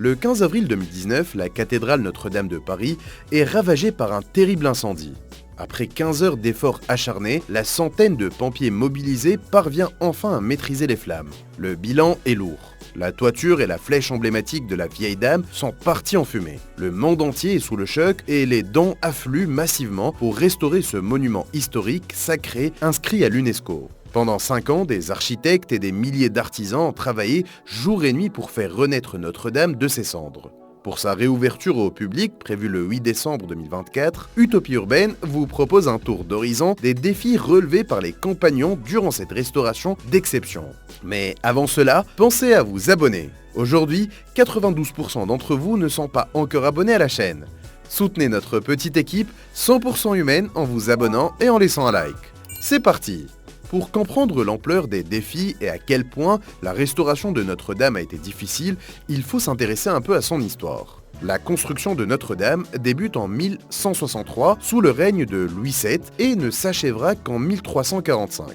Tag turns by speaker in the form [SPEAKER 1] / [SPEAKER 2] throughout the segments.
[SPEAKER 1] Le 15 avril 2019, la cathédrale Notre-Dame de Paris est ravagée par un terrible incendie. Après 15 heures d'efforts acharnés, la centaine de pompiers mobilisés parvient enfin à maîtriser les flammes. Le bilan est lourd. La toiture et la flèche emblématique de la vieille dame sont parties en fumée. Le monde entier est sous le choc et les dons affluent massivement pour restaurer ce monument historique sacré inscrit à l'UNESCO. Pendant 5 ans, des architectes et des milliers d'artisans ont travaillé jour et nuit pour faire renaître Notre-Dame de ses cendres. Pour sa réouverture au public, prévue le 8 décembre 2024, Utopie Urbaine vous propose un tour d'horizon des défis relevés par les compagnons durant cette restauration d'exception. Mais avant cela, pensez à vous abonner. Aujourd'hui, 92% d'entre vous ne sont pas encore abonnés à la chaîne. Soutenez notre petite équipe 100% humaine en vous abonnant et en laissant un like. C'est parti! Pour comprendre l'ampleur des défis et à quel point la restauration de Notre-Dame a été difficile, il faut s'intéresser un peu à son histoire. La construction de Notre-Dame débute en 1163 sous le règne de Louis VII et ne s'achèvera qu'en 1345.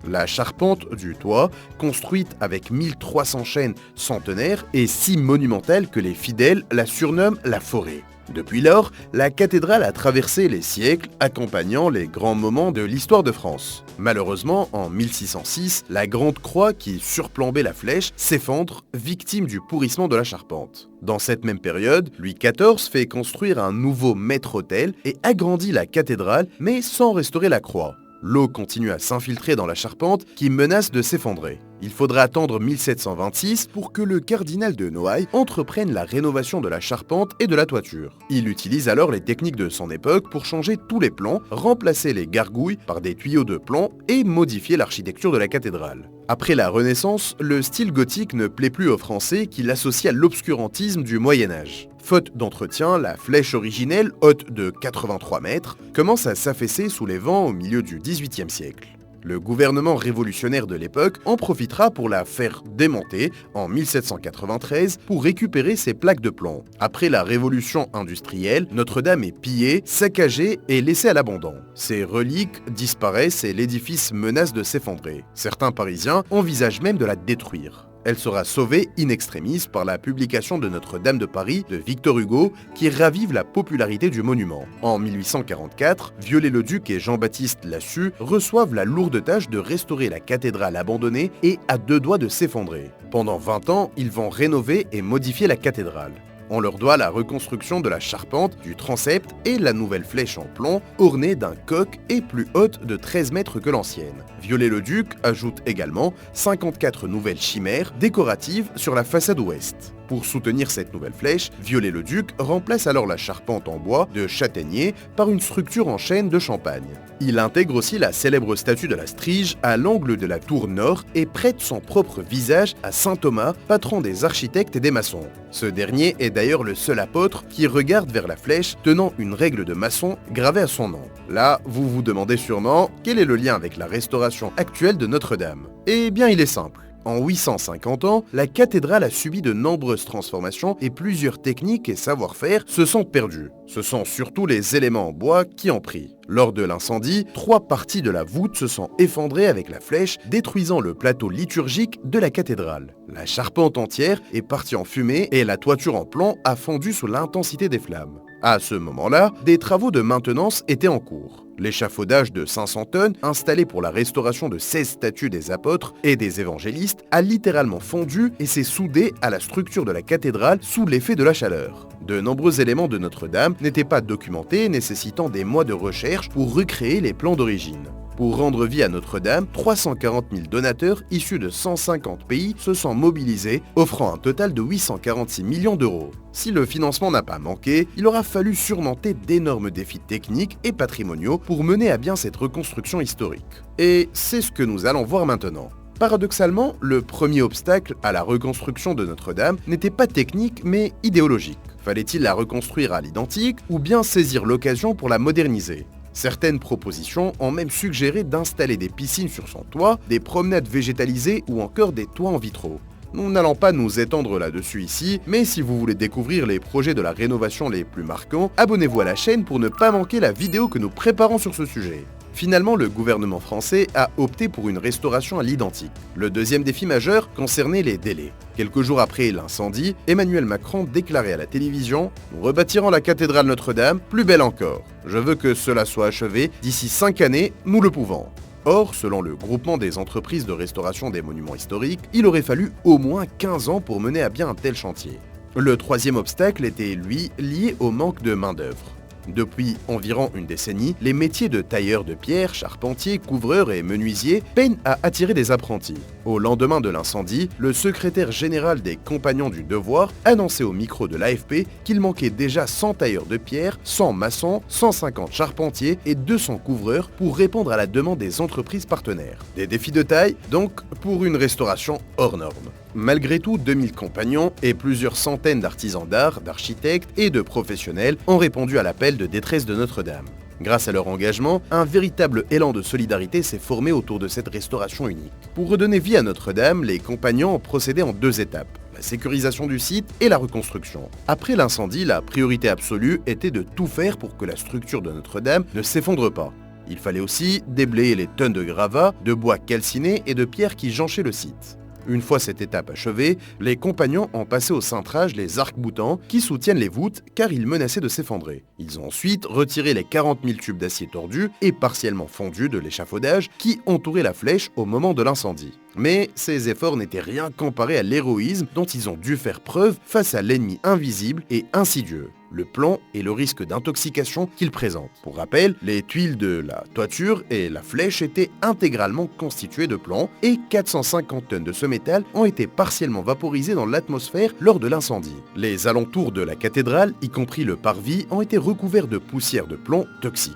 [SPEAKER 1] La charpente du toit, construite avec 1300 chaînes centenaires, est si monumentale que les fidèles la surnomment la forêt. Depuis lors, la cathédrale a traversé les siècles, accompagnant les grands moments de l'histoire de France. Malheureusement, en 1606, la grande croix qui surplombait la flèche s'effondre, victime du pourrissement de la charpente. Dans cette même période, Louis XIV fait construire un nouveau maître-autel et agrandit la cathédrale, mais sans restaurer la croix. L'eau continue à s'infiltrer dans la charpente qui menace de s'effondrer. Il faudra attendre 1726 pour que le cardinal de Noailles entreprenne la rénovation de la charpente et de la toiture. Il utilise alors les techniques de son époque pour changer tous les plans, remplacer les gargouilles par des tuyaux de plomb et modifier l'architecture de la cathédrale. Après la Renaissance, le style gothique ne plaît plus aux Français qui l'associent à l'obscurantisme du Moyen-Âge. Faute d'entretien, la flèche originelle, haute de 83 mètres, commence à s'affaisser sous les vents au milieu du XVIIIe siècle. Le gouvernement révolutionnaire de l'époque en profitera pour la faire démonter en 1793 pour récupérer ses plaques de plomb. Après la révolution industrielle, Notre-Dame est pillée, saccagée et laissée à l'abandon. Ses reliques disparaissent et l'édifice menace de s'effondrer. Certains Parisiens envisagent même de la détruire. Elle sera sauvée in extremis par la publication de Notre-Dame de Paris de Victor Hugo qui ravive la popularité du monument. En 1844, Viollet-le-Duc et Jean-Baptiste Lassus reçoivent la lourde tâche de restaurer la cathédrale abandonnée et à 2 doigts de s'effondrer. Pendant 20 ans, ils vont rénover et modifier la cathédrale. On leur doit la reconstruction de la charpente, du transept et la nouvelle flèche en plomb, ornée d'un coq et plus haute de 13 mètres que l'ancienne. Viollet-le-Duc ajoute également 54 nouvelles chimères décoratives sur la façade ouest. Pour soutenir cette nouvelle flèche, Viollet-le-Duc remplace alors la charpente en bois de châtaignier par une structure en chêne de Champagne. Il intègre aussi la célèbre statue de la Strige à l'angle de la tour nord et prête son propre visage à saint Thomas, patron des architectes et des maçons. Ce dernier est d'ailleurs le seul apôtre qui regarde vers la flèche tenant une règle de maçon gravée à son nom. Là, vous vous demandez sûrement quel est le lien avec la restauration actuelle de Notre-Dame. Eh bien, il est simple. En 850 ans, la cathédrale a subi de nombreuses transformations et plusieurs techniques et savoir-faire se sont perdus. Ce sont surtout les éléments en bois qui ont pris. Lors de l'incendie, 3 parties de la voûte se sont effondrées avec la flèche, détruisant le plateau liturgique de la cathédrale. La charpente entière est partie en fumée et la toiture en plomb a fondu sous l'intensité des flammes. À ce moment-là, des travaux de maintenance étaient en cours. L'échafaudage de 500 tonnes, installé pour la restauration de 16 statues des apôtres et des évangélistes, a littéralement fondu et s'est soudé à la structure de la cathédrale sous l'effet de la chaleur. De nombreux éléments de Notre-Dame n'étaient pas documentés, nécessitant des mois de recherche pour recréer les plans d'origine. Pour rendre vie à Notre-Dame, 340 000 donateurs issus de 150 pays se sont mobilisés, offrant un total de 846 millions d'euros. Si le financement n'a pas manqué, il aura fallu surmonter d'énormes défis techniques et patrimoniaux pour mener à bien cette reconstruction historique. Et c'est ce que nous allons voir maintenant. Paradoxalement, le premier obstacle à la reconstruction de Notre-Dame n'était pas technique mais idéologique. Fallait-il la reconstruire à l'identique ou bien saisir l'occasion pour la moderniser ? Certaines propositions ont même suggéré d'installer des piscines sur son toit, des promenades végétalisées ou encore des toits en vitraux. Nous n'allons pas nous étendre là-dessus ici, mais si vous voulez découvrir les projets de la rénovation les plus marquants, abonnez-vous à la chaîne pour ne pas manquer la vidéo que nous préparons sur ce sujet. Finalement, le gouvernement français a opté pour une restauration à l'identique. Le deuxième défi majeur concernait les délais. Quelques jours après l'incendie, Emmanuel Macron déclarait à la télévision « Nous rebâtirons la cathédrale Notre-Dame, plus belle encore. Je veux que cela soit achevé d'ici 5 années, nous le pouvons. » Or, selon le groupement des entreprises de restauration des monuments historiques, il aurait fallu au moins 15 ans pour mener à bien un tel chantier. Le troisième obstacle était, lui, lié au manque de main-d'œuvre. Depuis environ une décennie, les métiers de tailleur de pierre, charpentier, couvreur et menuisier peinent à attirer des apprentis. Au lendemain de l'incendie, le secrétaire général des Compagnons du Devoir annonçait au micro de l'AFP qu'il manquait déjà 100 tailleurs de pierre, 100 maçons, 150 charpentiers et 200 couvreurs pour répondre à la demande des entreprises partenaires. Des défis de taille, donc, pour une restauration hors norme. Malgré tout, 2000 compagnons et plusieurs centaines d'artisans d'art, d'architectes et de professionnels ont répondu à l'appel de détresse de Notre-Dame. Grâce à leur engagement, un véritable élan de solidarité s'est formé autour de cette restauration unique. Pour redonner vie à Notre-Dame, les compagnons ont procédé en 2 étapes, la sécurisation du site et la reconstruction. Après l'incendie, la priorité absolue était de tout faire pour que la structure de Notre-Dame ne s'effondre pas. Il fallait aussi déblayer les tonnes de gravats, de bois calciné et de pierres qui jonchaient le site. Une fois cette étape achevée, les compagnons ont passé au cintrage les arcs-boutants qui soutiennent les voûtes car ils menaçaient de s'effondrer. Ils ont ensuite retiré les 40 000 tubes d'acier tordus et partiellement fondus de l'échafaudage qui entouraient la flèche au moment de l'incendie. Mais ces efforts n'étaient rien comparés à l'héroïsme dont ils ont dû faire preuve face à l'ennemi invisible et insidieux, le plomb et le risque d'intoxication qu'il présente. Pour rappel, les tuiles de la toiture et la flèche étaient intégralement constituées de plomb et 450 tonnes de ce métal ont été partiellement vaporisées dans l'atmosphère lors de l'incendie. Les alentours de la cathédrale, y compris le parvis, ont été recouverts de poussière de plomb toxique.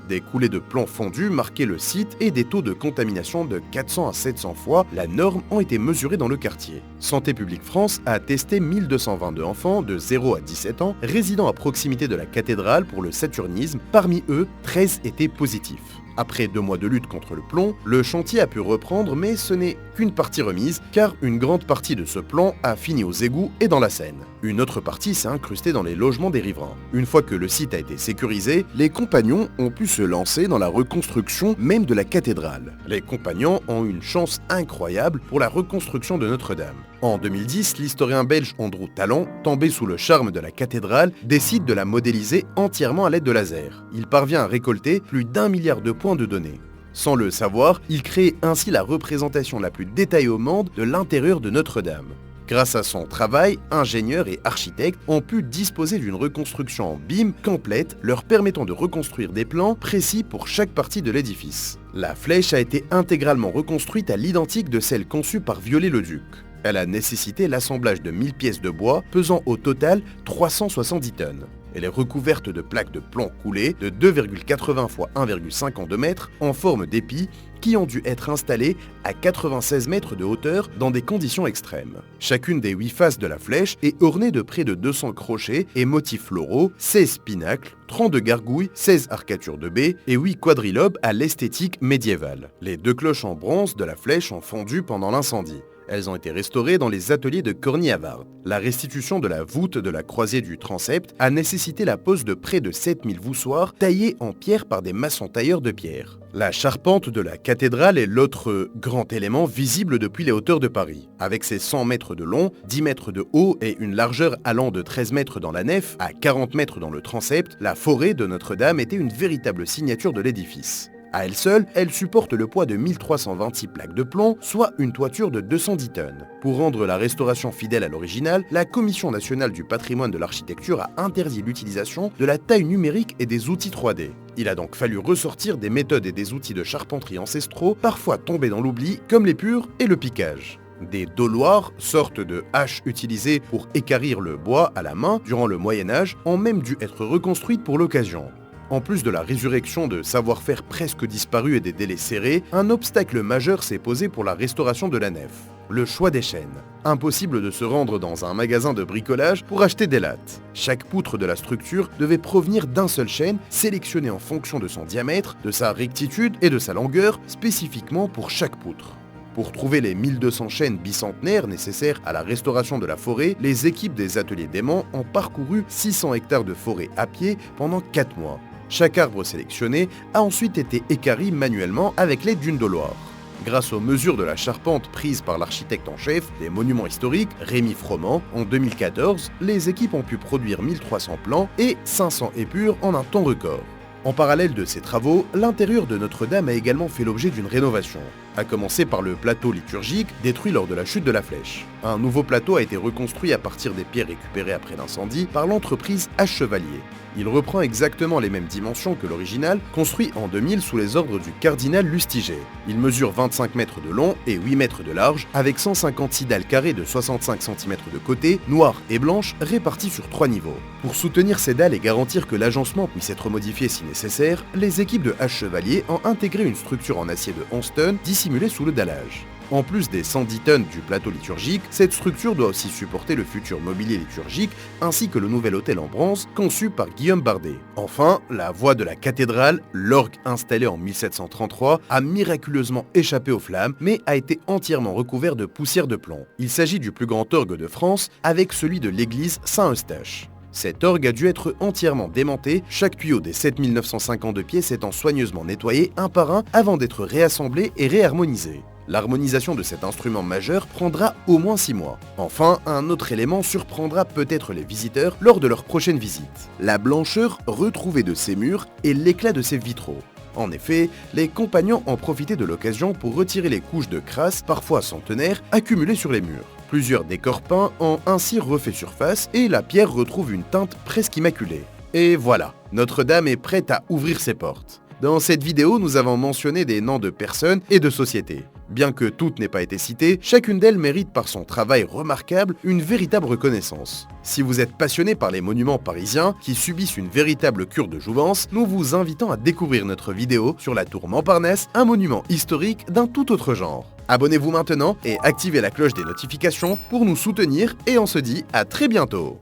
[SPEAKER 1] Des coulées de plomb fondu marquaient le site et des taux de contamination de 400 à 700 fois la norme ont été mesurés dans le quartier. Santé publique France a testé 1222 enfants de 0 à 17 ans résidant à proximité de la cathédrale pour le saturnisme. Parmi eux, 13 étaient positifs. Après 2 mois de lutte contre le plomb, le chantier a pu reprendre, mais ce n'est qu'une partie remise, car une grande partie de ce plomb a fini aux égouts et dans la Seine. Une autre partie s'est incrustée dans les logements des riverains. Une fois que le site a été sécurisé, les compagnons ont pu se lancer dans la reconstruction même de la cathédrale. Les compagnons ont une chance incroyable pour la reconstruction de Notre-Dame. En 2010, l'historien belge Andrew Tallon, tombé sous le charme de la cathédrale, décide de la modéliser entièrement à l'aide de laser. Il parvient à récolter plus d'1 milliard de points de données. Sans le savoir, il crée ainsi la représentation la plus détaillée au monde de l'intérieur de Notre-Dame. Grâce à son travail, ingénieurs et architectes ont pu disposer d'une reconstruction en BIM complète, leur permettant de reconstruire des plans précis pour chaque partie de l'édifice. La flèche a été intégralement reconstruite à l'identique de celle conçue par Viollet-le-Duc. Elle a nécessité l'assemblage de 1000 pièces de bois pesant au total 370 tonnes. Elle est recouverte de plaques de plomb coulées de 2,80 x 1,52 mètres en forme d'épi qui ont dû être installées à 96 mètres de hauteur dans des conditions extrêmes. Chacune des 8 faces de la flèche est ornée de près de 200 crochets et motifs floraux, 16 pinacles, 32 gargouilles, 16 arcatures de baies et 8 quadrilobes à l'esthétique médiévale. Les 2 cloches en bronze de la flèche ont fondu pendant l'incendie. Elles ont été restaurées dans les ateliers de Corny-à-Vardes. La restitution de la voûte de la croisée du transept a nécessité la pose de près de 7000 voussoirs taillés en pierre par des maçons tailleurs de pierre. La charpente de la cathédrale est l'autre grand élément visible depuis les hauteurs de Paris. Avec ses 100 mètres de long, 10 mètres de haut et une largeur allant de 13 mètres dans la nef à 40 mètres dans le transept, la forêt de Notre-Dame était une véritable signature de l'édifice. À elle seule, elle supporte le poids de 1326 plaques de plomb, soit une toiture de 210 tonnes. Pour rendre la restauration fidèle à l'original, la Commission nationale du patrimoine de l'architecture a interdit l'utilisation de la taille numérique et des outils 3D. Il a donc fallu ressortir des méthodes et des outils de charpenterie ancestraux, parfois tombés dans l'oubli, comme l'épure et le piquage. Des doloirs, sortes de haches utilisées pour équarrir le bois à la main durant le Moyen-Âge, ont même dû être reconstruites pour l'occasion. En plus de la résurrection de savoir-faire presque disparu et des délais serrés, un obstacle majeur s'est posé pour la restauration de la nef. Le choix des chaînes. Impossible de se rendre dans un magasin de bricolage pour acheter des lattes. Chaque poutre de la structure devait provenir d'un seul chêne, sélectionné en fonction de son diamètre, de sa rectitude et de sa longueur, spécifiquement pour chaque poutre. Pour trouver les 1200 chênes bicentenaires nécessaires à la restauration de la forêt, les équipes des ateliers d'Aimant ont parcouru 600 hectares de forêt à pied pendant 4 mois. Chaque arbre sélectionné a ensuite été équarri manuellement avec l'aide d'une doloire. Grâce aux mesures de la charpente prises par l'architecte en chef des monuments historiques, Rémi Froment, en 2014, les équipes ont pu produire 1300 plans et 500 épures en un temps record. En parallèle de ces travaux, l'intérieur de Notre-Dame a également fait l'objet d'une rénovation, à commencer par le plateau liturgique détruit lors de la chute de la flèche. Un nouveau plateau a été reconstruit à partir des pierres récupérées après l'incendie par l'entreprise H. Chevalier. Il reprend exactement les mêmes dimensions que l'original, construit en 2000 sous les ordres du cardinal Lustiger. Il mesure 25 mètres de long et 8 mètres de large, avec 156 dalles carrées de 65 cm de côté, noires et blanches, réparties sur 3 niveaux. Pour soutenir ces dalles et garantir que l'agencement puisse être modifié si nécessaire, les équipes de H. Chevalier ont intégré une structure en acier de 11 tonnes dissimulée sous le dallage. En plus des 110 tonnes du plateau liturgique, cette structure doit aussi supporter le futur mobilier liturgique ainsi que le nouvel autel en bronze conçu par Guillaume Bardet. Enfin, la voie de la cathédrale, l'orgue installé en 1733, a miraculeusement échappé aux flammes mais a été entièrement recouvert de poussière de plomb. Il s'agit du plus grand orgue de France avec celui de l'église Saint-Eustache. Cet orgue a dû être entièrement démonté, chaque tuyau des 7952 pièces étant soigneusement nettoyé un par un avant d'être réassemblé et réharmonisé. L'harmonisation de cet instrument majeur prendra au moins 6 mois. Enfin, un autre élément surprendra peut-être les visiteurs lors de leur prochaine visite. La blancheur retrouvée de ses murs et l'éclat de ses vitraux. En effet, les compagnons ont profité de l'occasion pour retirer les couches de crasse, parfois centenaires, accumulées sur les murs. Plusieurs décors peints ont ainsi refait surface et la pierre retrouve une teinte presque immaculée. Et voilà, Notre-Dame est prête à ouvrir ses portes. Dans cette vidéo, nous avons mentionné des noms de personnes et de sociétés. Bien que toutes n'aient pas été citées, chacune d'elles mérite par son travail remarquable une véritable reconnaissance. Si vous êtes passionné par les monuments parisiens qui subissent une véritable cure de jouvence, nous vous invitons à découvrir notre vidéo sur la tour Montparnasse, un monument historique d'un tout autre genre. Abonnez-vous maintenant et activez la cloche des notifications pour nous soutenir et on se dit à très bientôt.